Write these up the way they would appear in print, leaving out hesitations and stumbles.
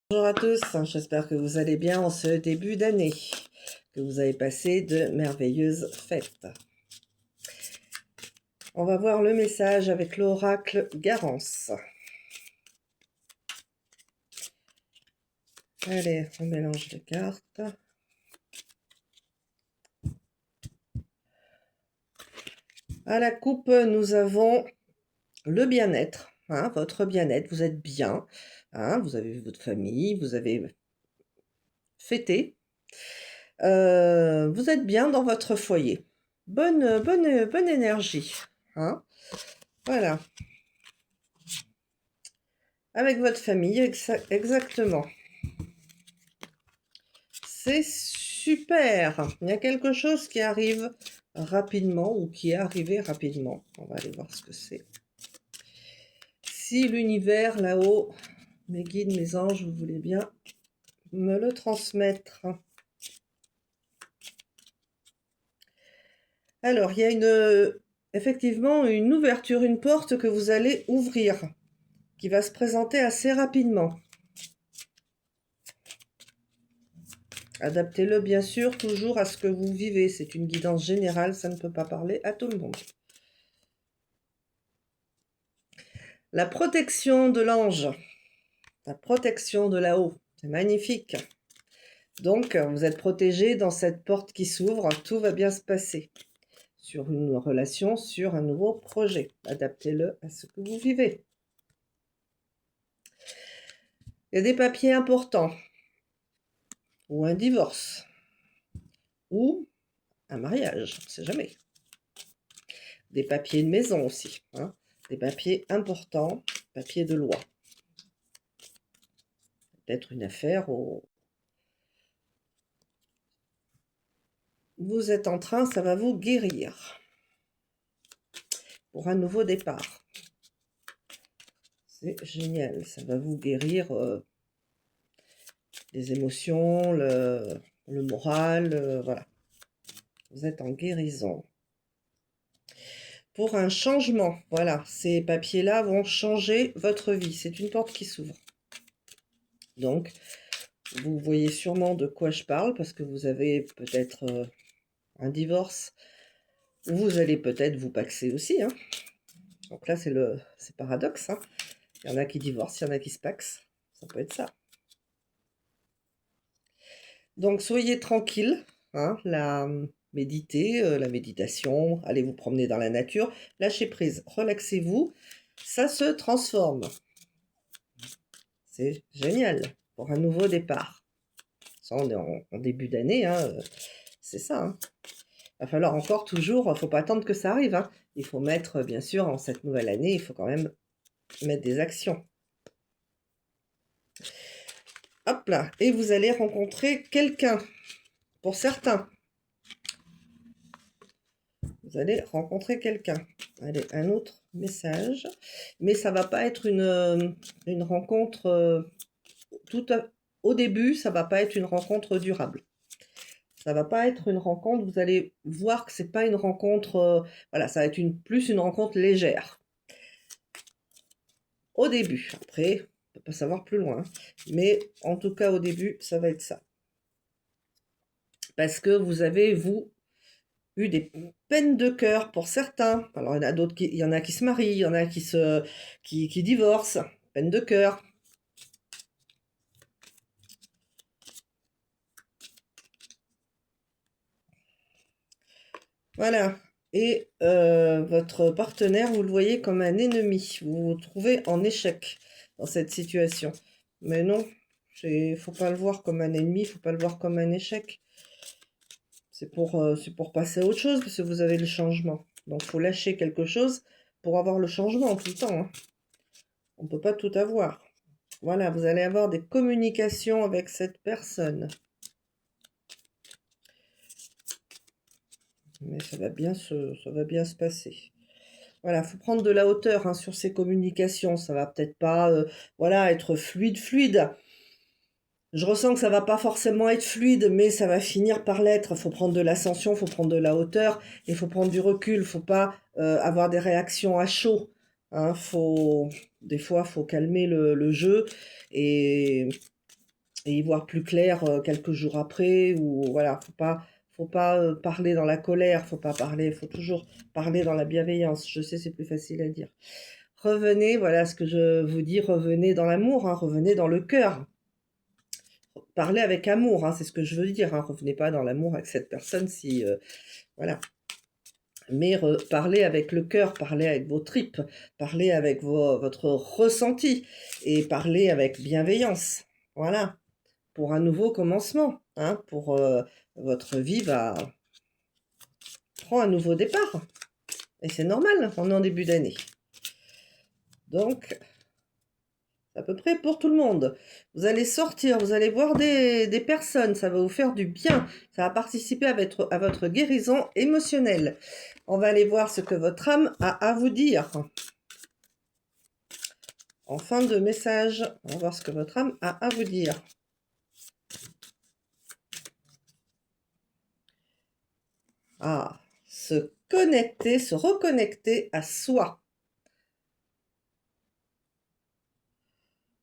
Bonjour à tous, j'espère que vous allez bien en ce début d'année, que vous avez passé de merveilleuses fêtes. On va voir le message avec l'oracle Garance. Allez, on mélange les cartes. À la coupe, nous avons le bien-être, votre bien-être, vous êtes bien, vous avez votre famille, vous avez fêté, vous êtes bien dans votre foyer. Bonne énergie, voilà. Avec votre famille, exactement. C'est super. Il y a quelque chose qui arrive rapidement ou qui est arrivé rapidement. On va aller voir ce que c'est. Si l'univers là-haut, mes guides, mes anges, vous voulez bien me le transmettre. Alors, il y a effectivement une ouverture, une porte que vous allez ouvrir, qui va se présenter assez rapidement. Adaptez-le bien sûr toujours à ce que vous vivez. C'est une guidance générale, ça ne peut pas parler à tout le monde. La protection de l'ange, la protection de là-haut, c'est magnifique. Donc, vous êtes protégé dans cette porte qui s'ouvre, tout va bien se passer. Sur une relation, sur un nouveau projet. Adaptez-le à ce que vous vivez. Il y a des papiers importants, ou un divorce, ou un mariage, on ne sait jamais. Des papiers de maison aussi, des papiers importants, papiers de loi. Peut-être une affaire au... Vous êtes en train, ça va vous guérir. Pour un nouveau départ. C'est génial, ça va vous guérir les émotions, le moral, voilà. Vous êtes en guérison. Pour un changement, voilà, ces papiers-là vont changer votre vie. C'est une porte qui s'ouvre. Donc, vous voyez sûrement de quoi je parle, parce que vous avez peut-être un divorce, ou vous allez peut-être vous paxer aussi. Donc là, c'est paradoxe. Il y en a qui divorcent, il y en a qui se paxent. Ça peut être ça. Donc, soyez tranquille, méditez, la méditation, allez vous promener dans la nature, lâchez prise, relaxez-vous, ça se transforme. C'est génial pour un nouveau départ. Ça, on est en début d'année, c'est ça. Il va falloir encore toujours, il ne faut pas attendre que ça arrive. Il faut mettre, bien sûr, en cette nouvelle année, il faut quand même mettre des actions. Hop là, et vous allez rencontrer quelqu'un, pour certains. Vous allez rencontrer quelqu'un. Allez, un autre message. Mais ça ne va pas être une rencontre au début, ça ne va pas être une rencontre durable. Ça ne va pas être une rencontre, vous allez voir que ce n'est pas une rencontre, voilà, ça va être plus une rencontre légère. Au début, après, on ne peut pas savoir plus loin. Mais en tout cas, au début, ça va être ça. Parce que vous avez, eu des peines de cœur pour certains. Alors, il y en a d'autres il y en a qui se marient, il y en a qui divorcent. Peine de cœur. Voilà. Et votre partenaire, vous le voyez comme un ennemi. Vous vous trouvez en échec dans cette situation. Mais non, il ne faut pas le voir comme un ennemi, il ne faut pas le voir comme un échec. C'est pour passer à autre chose, parce que vous avez le changement. Donc, il faut lâcher quelque chose pour avoir le changement tout le temps. On ne peut pas tout avoir. Voilà, vous allez avoir des communications avec cette personne. Mais ça va bien se passer. Voilà, il faut prendre de la hauteur sur ces communications. Ça va peut-être pas être fluide. Je ressens que ça va pas forcément être fluide, mais ça va finir par l'être. Il faut prendre de l'ascension, il faut prendre de la hauteur, il faut prendre du recul. Il ne faut pas avoir des réactions à chaud. Des fois, il faut calmer le jeu et et y voir plus clair quelques jours après, ou voilà, faut pas parler dans la colère, faut pas parler, faut toujours parler dans la bienveillance. Je sais, c'est plus facile à dire. Revenez, voilà ce que je vous dis, revenez dans l'amour, hein, revenez dans le cœur. Parlez avec amour, hein, c'est ce que je veux dire, hein, revenez pas dans l'amour avec cette personne si, voilà. Mais parlez avec le cœur, parlez avec vos tripes, parlez avec votre ressenti, et parlez avec bienveillance. Voilà, pour un nouveau commencement, hein, pour votre vie prend un nouveau départ. Et c'est normal, on est en début d'année. Donc, c'est à peu près pour tout le monde. Vous allez sortir, vous allez voir des personnes, ça va vous faire du bien, ça va participer à votre guérison émotionnelle. On va aller voir ce que votre âme a à vous dire. En fin de message, on va voir ce que votre âme a à vous dire. Ah, se connecter, se reconnecter à soi.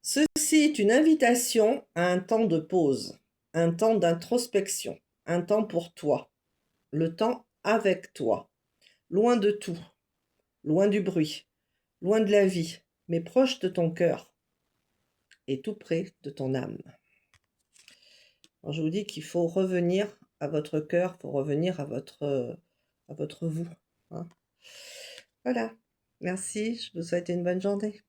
Ceci est une invitation à un temps de pause, un temps d'introspection, un temps pour toi, le temps avec toi, loin de tout, loin du bruit, loin de la vie, mais proche de ton cœur et tout près de ton âme. Alors, je vous dis qu'il faut revenir à votre cœur, il faut revenir à votre vous, hein. Voilà, merci, je vous souhaite une bonne journée.